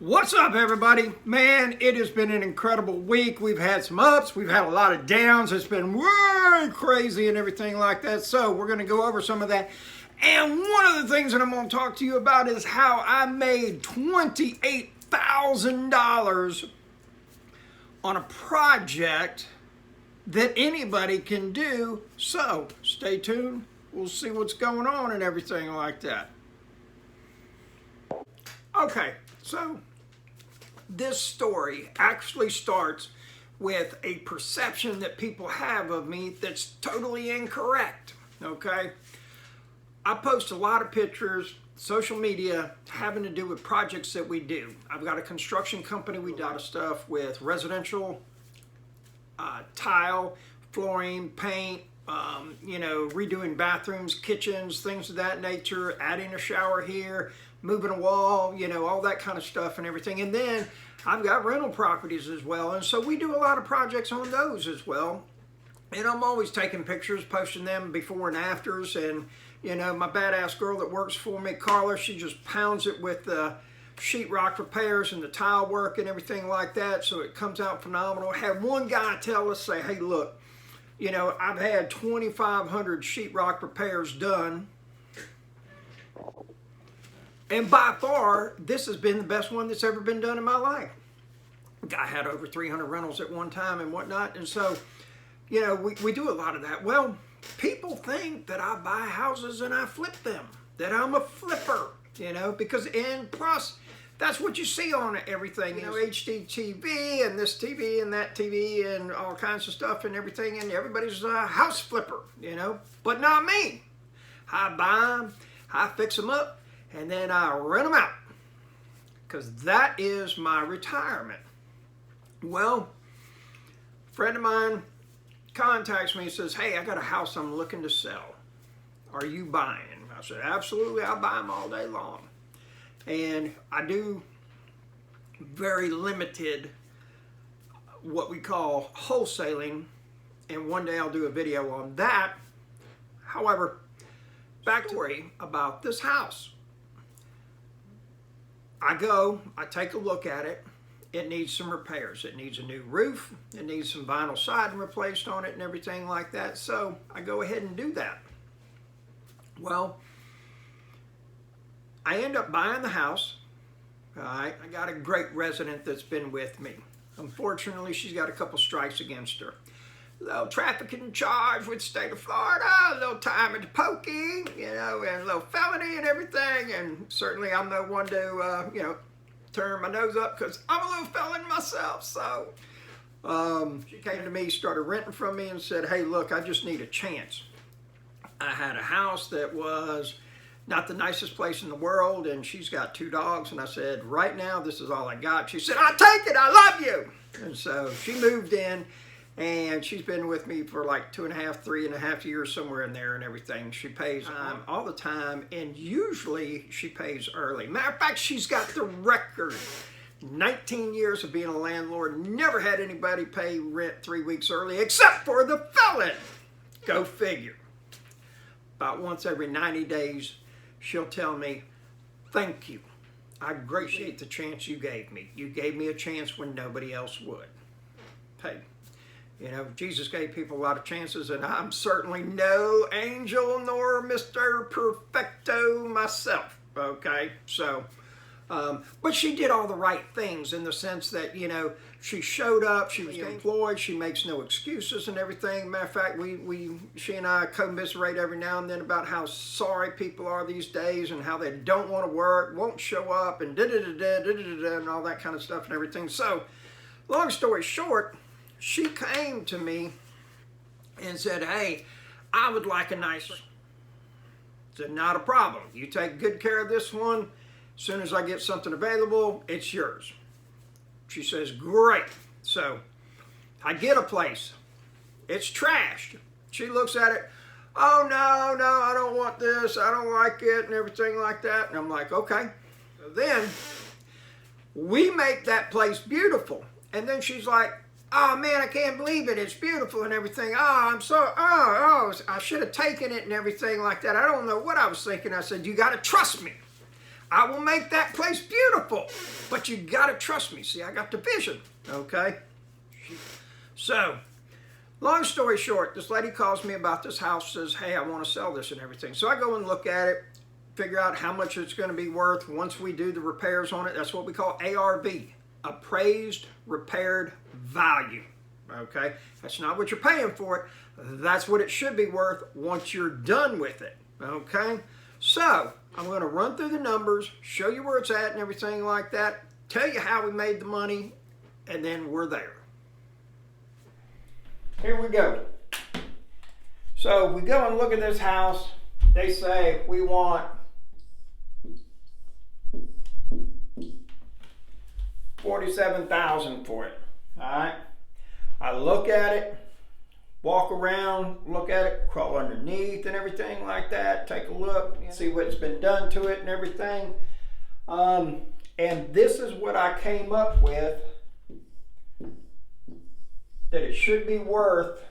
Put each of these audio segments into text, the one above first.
What's up, everybody? Man, it has been an incredible week. We've had some ups, we've had a lot of downs. It's been way crazy and everything like that. So we're going to go over some of that. And one of the things that I'm going to talk to you about is how I made $28,000 on a project that anybody can do. So stay tuned. We'll see what's going on and everything like that. Okay, so this story actually starts with a perception that people have of me that's totally incorrect, okay? I post a lot of pictures, social media, having to do with projects that we do. I've got a construction company. We do a lot of stuff with residential, tile, flooring, paint, redoing bathrooms, kitchens, things of that nature, adding a shower here, moving a wall, all that kind of stuff and everything. And then I've got rental properties as well. And so we do a lot of projects on those as well. And I'm always taking pictures, posting them before and afters. And, my badass girl that works for me, Carla, she just pounds it with the sheetrock repairs and the tile work and everything like that. So it comes out phenomenal. I had one guy tell us, say, hey, look, I've had 2,500 sheetrock repairs done. And by far, this has been the best one that's ever been done in my life. I had over 300 rentals at one time and whatnot. And so, we do a lot of that. Well, people think that I buy houses and I flip them, that I'm a flipper, because plus, that's what you see on everything, HD TV and this TV and that TV and all kinds of stuff and everything. And everybody's a house flipper, but not me. I buy them, I fix them up, and then I rent them out, because that is my retirement. Well, a friend of mine contacts me and says, hey, I got a house I'm looking to sell. Are you buying? I said, absolutely, I'll buy them all day long. And I do very limited, what we call wholesaling, and one day I'll do a video on that. However, back to worry about this house. I take a look at it. It needs some repairs. It needs a new roof. It needs some vinyl siding replaced on it and everything like that. So I go ahead and do that. Well, I end up buying the house. All right, I got a great resident that's been with me. Unfortunately, she's got a couple strikes against her. A little trafficking charge with the state of Florida, a little time at the pokey, and a little felony and everything. And certainly I'm no one to, turn my nose up, because I'm a little felon myself. So she came to me, started renting from me, and said, hey, look, I just need a chance. I had a house that was not the nicest place in the world, and she's got 2 dogs. And I said, right now, this is all I got. She said, I'll take it. I love you. And so she moved in. And she's been with me for like 2.5, 3.5 years, somewhere in there and everything. She pays all the time, and usually she pays early. Matter of fact, she's got the record. 19 years of being a landlord, never had anybody pay rent 3 weeks early, except for the felon. Go figure. About once every 90 days, she'll tell me, thank you. I appreciate the chance you gave me. You gave me a chance when nobody else would. Hey. Jesus gave people a lot of chances, and I'm certainly no angel nor Mr. Perfecto myself, okay? So, but she did all the right things in the sense that, she showed up, she was employed, she makes no excuses and everything. Matter of fact, she and I commiserate every now and then about how sorry people are these days and how they don't want to work, won't show up, and da-da-da-da, and all that kind of stuff and everything. So, long story short, she came to me and said, hey, I would like a nice one. I said, not a problem. You take good care of this one. As soon as I get something available, it's yours. She says, great. So I get a place. It's trashed. She looks at it. Oh, no, I don't want this. I don't like it and everything like that. And I'm like, okay. So then we make that place beautiful. And then she's like, oh man, I can't believe it. It's beautiful and everything. I should have taken it and everything like that. I don't know what I was thinking. I said, you got to trust me. I will make that place beautiful. But you got to trust me. See, I got the vision, okay? So, long story short, this lady calls me about this house, says, hey, I want to sell this and everything. So I go and look at it, figure out how much it's going to be worth once we do the repairs on it. That's what we call ARV, appraised repaired value, okay? That's not what you're paying for it. That's what it should be worth once you're done with it, okay? So I'm going to run through the numbers, show you where it's at and everything like that, tell you how we made the money, and then we're there. Here we go. So we go and look at this house. They say we want $47,000 for it. All right. I look at it, walk around, look at it, crawl underneath and everything like that. Take a look, see what's been done to it and everything. And this is what I came up with, that it should be worth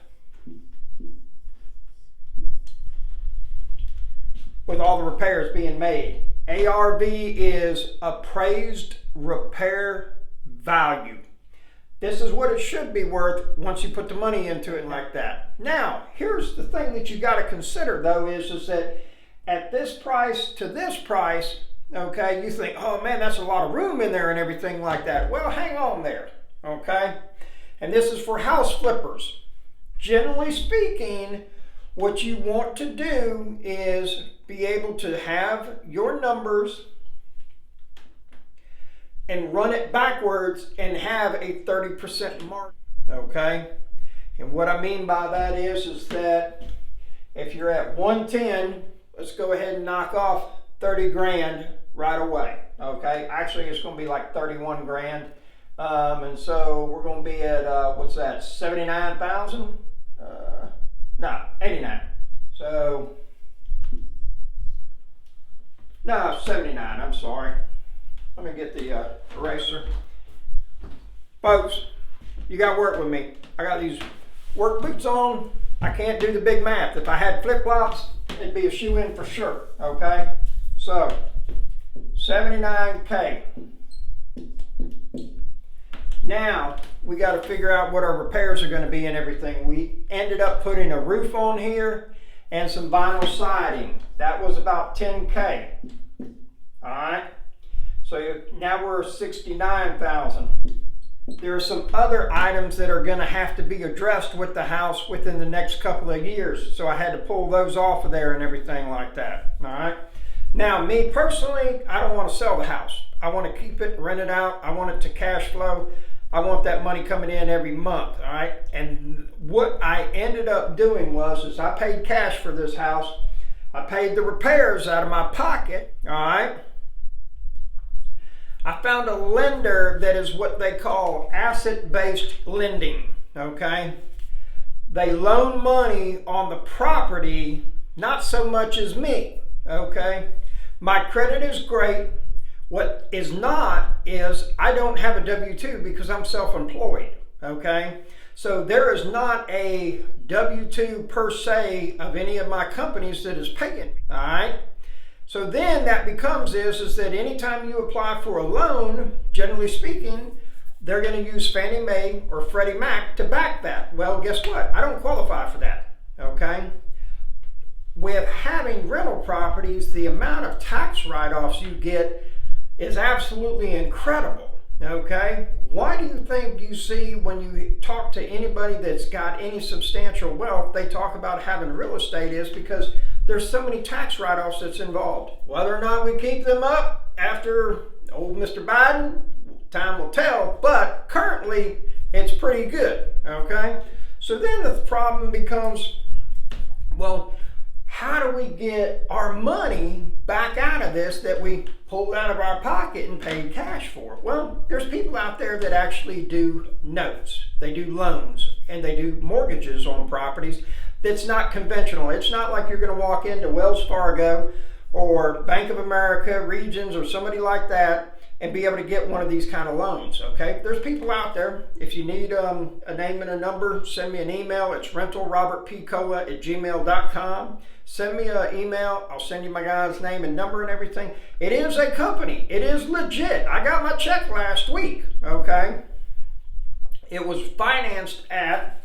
with all the repairs being made. ARV is appraised repair value. This is what it should be worth once you put the money into it like that. Now, here's the thing that you got to consider though is that at this price to this price, okay, you think, oh man, that's a lot of room in there and everything like that. Well, hang on there, okay? And this is for house flippers. Generally speaking, what you want to do is be able to have your numbers and run it backwards and have a 30% margin, okay? And what I mean by that is that if you're at 110, let's go ahead and knock off 30 grand right away, okay? Actually, it's going to be like 31 grand. And so we're going to be at, what's that, 79,000? No, 89. So, no, 79, I'm sorry. Let me get the eraser. Folks, you got to work with me. I got these work boots on. I can't do the big math. If I had flip-flops, it'd be a shoe-in for sure, okay? So, 79K. Now, we got to figure out what our repairs are going to be and everything. We ended up putting a roof on here and some vinyl siding. That was about 10K. All right. So now we're 69,000. There are some other items that are going to have to be addressed with the house within the next couple of years. So I had to pull those off of there and everything like that. All right. Now, me personally, I don't want to sell the house. I want to keep it, rent it out. I want it to cash flow. I want that money coming in every month, all right? And what I ended up doing is I paid cash for this house. I paid the repairs out of my pocket, all right? I found a lender that is what they call asset-based lending, okay? They loan money on the property, not so much as me, okay? My credit is great. What is not is I don't have a W-2 because I'm self-employed, okay? So there is not a W-2 per se of any of my companies that is paying me, all right? So then that becomes is that anytime you apply for a loan, generally speaking, they're going to use Fannie Mae or Freddie Mac to back that. Well, guess what? I don't qualify for that, okay? With having rental properties, the amount of tax write-offs you get is absolutely incredible, okay? Why do you think you see when you talk to anybody that's got any substantial wealth, they talk about having real estate is because there's so many tax write-offs that's involved. Whether or not we keep them up after old Mr. Biden, time will tell, but currently it's pretty good, okay? So then the problem becomes, well, how do we get our money back out of this that we pulled out of our pocket and paid cash for? Well, there's people out there that actually do notes. They do loans and they do mortgages on properties. That's not conventional. It's not like you're going to walk into Wells Fargo or Bank of America, Regions, or somebody like that, and be able to get one of these kind of loans, okay? There's people out there. If you need a name and a number, send me an email. It's rentalrobertpcola@gmail.com. Send me an email. I'll send you my guy's name and number and everything. It is a company. It is legit. I got my check last week, okay? It was financed at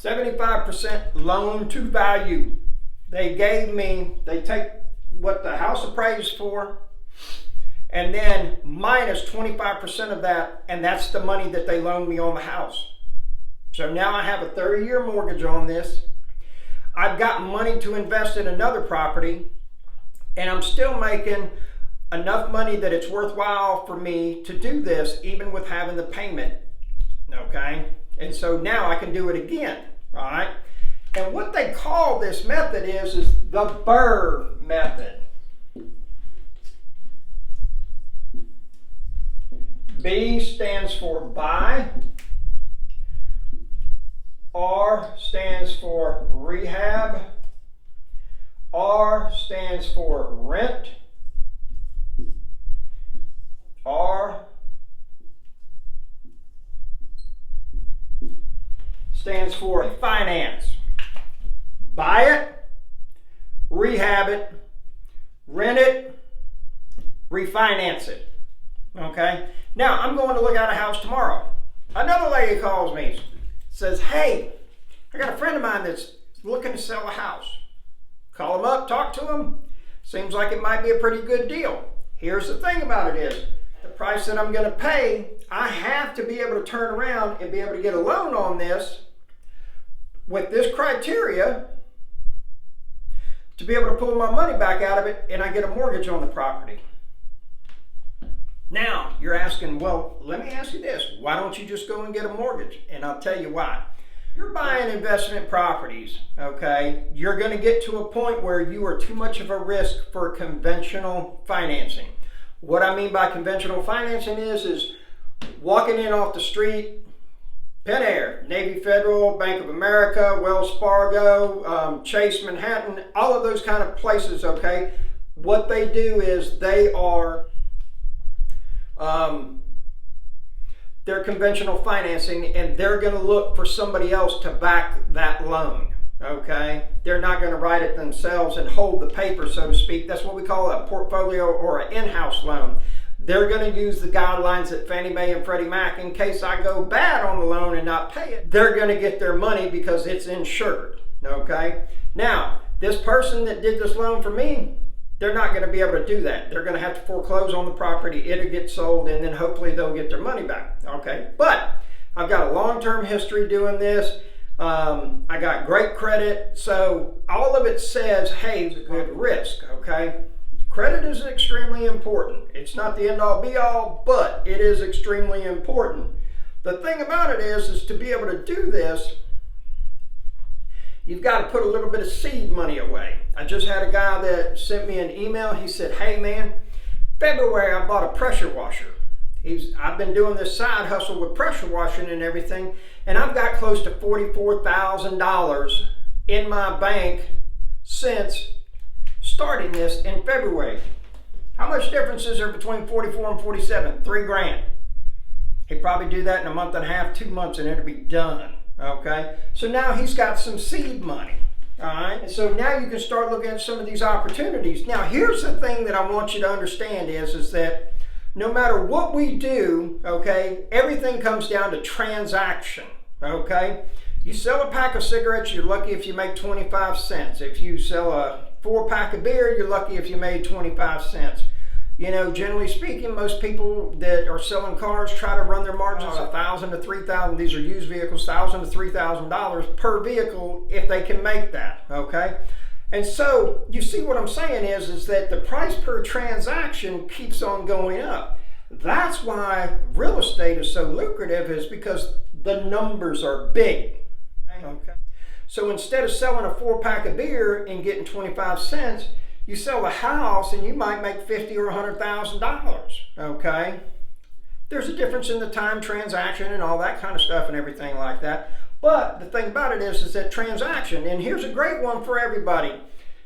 75% loan to value. They take what the house appraised for, and then minus 25% of that, and that's the money that they loaned me on the house. So now I have a 30-year mortgage on this. I've got money to invest in another property, and I'm still making enough money that it's worthwhile for me to do this, even with having the payment, okay? And so now I can do it again, all right? And what they call this method is the Burr Method. B stands for buy. R stands for rehab. R stands for rent. R stands for finance. Buy it, rehab it, rent it, refinance it. Okay? Now, I'm going to look at a house tomorrow. Another lady calls me, says, hey, I got a friend of mine that's looking to sell a house. Call him up, talk to him. Seems like it might be a pretty good deal. Here's the thing about it is, the price that I'm going to pay, I have to be able to turn around and be able to get a loan on this with this criteria to be able to pull my money back out of it, and I get a mortgage on the property. Now, you're asking, well, let me ask you this. Why don't you just go and get a mortgage? And I'll tell you why. You're buying investment properties, okay? You're going to get to a point where you are too much of a risk for conventional financing. What I mean by conventional financing is walking in off the street, Penn Air, Navy Federal, Bank of America, Wells Fargo, Chase Manhattan, all of those kind of places, okay? What they do is they're conventional financing, and they're going to look for somebody else to back that loan, okay? They're not going to write it themselves and hold the paper, so to speak. That's what we call a portfolio or an in-house loan. They're going to use the guidelines at Fannie Mae and Freddie Mac. In case I go bad on the loan and not pay it, they're going to get their money because it's insured, okay? Now, this person that did this loan for me, they're not going to be able to do that. They're going to have to foreclose on the property. It'll get sold, and then hopefully they'll get their money back, okay? But I've got a long-term history doing this. I got great credit, so all of it says, hey, it's a good risk, okay? Credit is extremely important. It's not the end-all be-all, but it is extremely important. The thing about it is to be able to do this, you've got to put a little bit of seed money away. I just had a guy that sent me an email. He said, hey man, February I bought a pressure washer. I've been doing this side hustle with pressure washing and everything, and I've got close to $44,000 in my bank since starting this in February. How much difference is there between 44 and 47? $3,000. He'd probably do that in a month and a half, 2 months, and it'll be done. Okay, so now he's got some seed money. All right, and so now you can start looking at some of these opportunities. Now, here's the thing that I want you to understand is that no matter what we do, okay, everything comes down to transaction. Okay, you sell a pack of cigarettes, you're lucky if you make 25 cents. If you sell a 4-pack of beer, you're lucky if you made 25 cents. You know, generally speaking, most people that are selling cars try to run their margins $1,000 to $3,000. These are used vehicles, $1,000 to $3,000 per vehicle if they can make that. Okay, and so you see what I'm saying is that the price per transaction keeps on going up. That's why real estate is so lucrative, is because the numbers are big. Okay, so instead of selling a 4-pack of beer and getting 25 cents, you sell a house and you might make $50,000 or $100,000, okay? There's a difference in the time transaction and all that kind of stuff and everything like that. But the thing about it is that transaction, and here's a great one for everybody.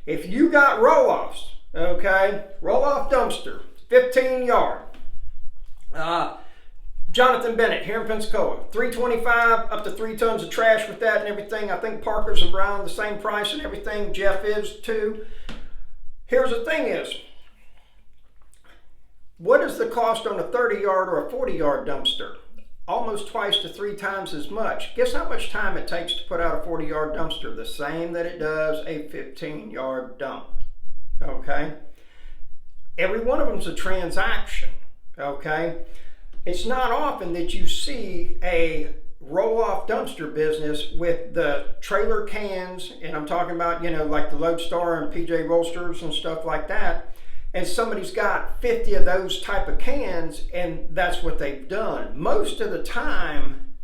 If you got roll-offs, okay, roll-off dumpster, 15 yard. Jonathan Bennett here in Pensacola, $325 up to 3 tons of trash with that and everything. I think Parker's and Brown the same price and everything. Jeff is too. Here's the thing is, what is the cost on a 30 yard or a 40 yard dumpster? Almost twice to 3 times as much. Guess how much time it takes to put out a 40 yard dumpster? The same that it does a 15 yard dump. Okay? Every one of them's a transaction. Okay? It's not often that you see a roll-off dumpster business with the trailer cans, and I'm talking about, like the Lodestar and PJ Rollsters and stuff like that, and somebody's got 50 of those type of cans, and that's what they've done. Most of the time,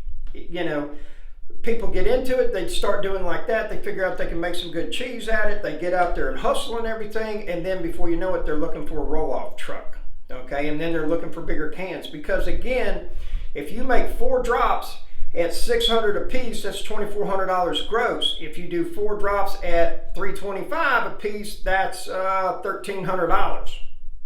people get into it, they start doing like that, they figure out they can make some good cheese at it, they get out there and hustle and everything, and then before you know it, they're looking for a roll-off truck. Okay, and then they're looking for bigger cans, because again, if you make 4 drops at $600 a piece, that's $2,400 gross. If you do 4 drops at $325 a piece, that's $1,300.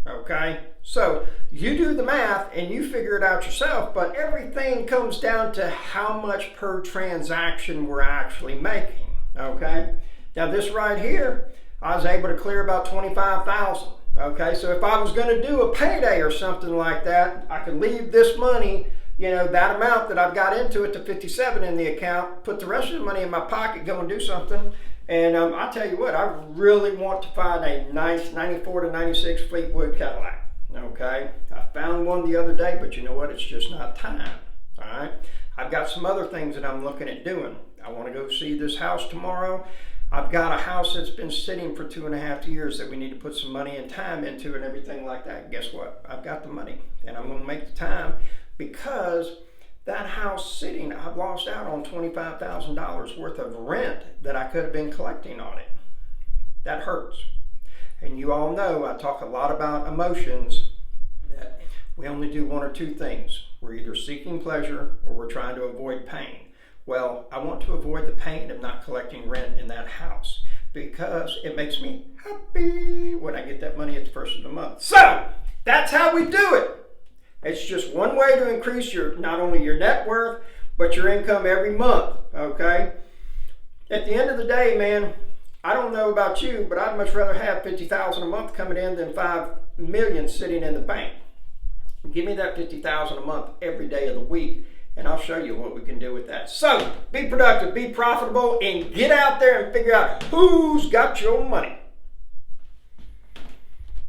Okay, so you do the math and you figure it out yourself, but everything comes down to how much per transaction we're actually making. Okay, now this right here, I was able to clear about $25,000. Okay, so if I was going to do a payday or something like that, I could leave this money, that amount that I've got into it to 57 in the account, put the rest of the money in my pocket, go and do something. And I'll tell you what, I really want to find a nice 94 to 96 Fleetwood Cadillac. Okay, I found one the other day, but you know what, it's just not time. All right, I've got some other things that I'm looking at doing. I want to go see this house tomorrow. I've got a house that's been sitting for 2.5 years that we need to put some money and time into and everything like that. Guess what? I've got the money and I'm going to make the time, because that house sitting, I've lost out on $25,000 worth of rent that I could have been collecting on it. That hurts. And you all know I talk a lot about emotions, that we only do one or two things. We're either seeking pleasure or we're trying to avoid pain. Well, I want to avoid the pain of not collecting rent in that house, because it makes me happy when I get that money at the first of the month. So that's how we do it. It's just one way to increase not only your net worth, but your income every month. Okay. At the end of the day, man, I don't know about you, but I'd much rather have $50,000 a month coming in than $5 million sitting in the bank. Give me that $50,000 a month every day of the week, and I'll show you what we can do with that. So be productive, be profitable, and get out there and figure out who's got your money.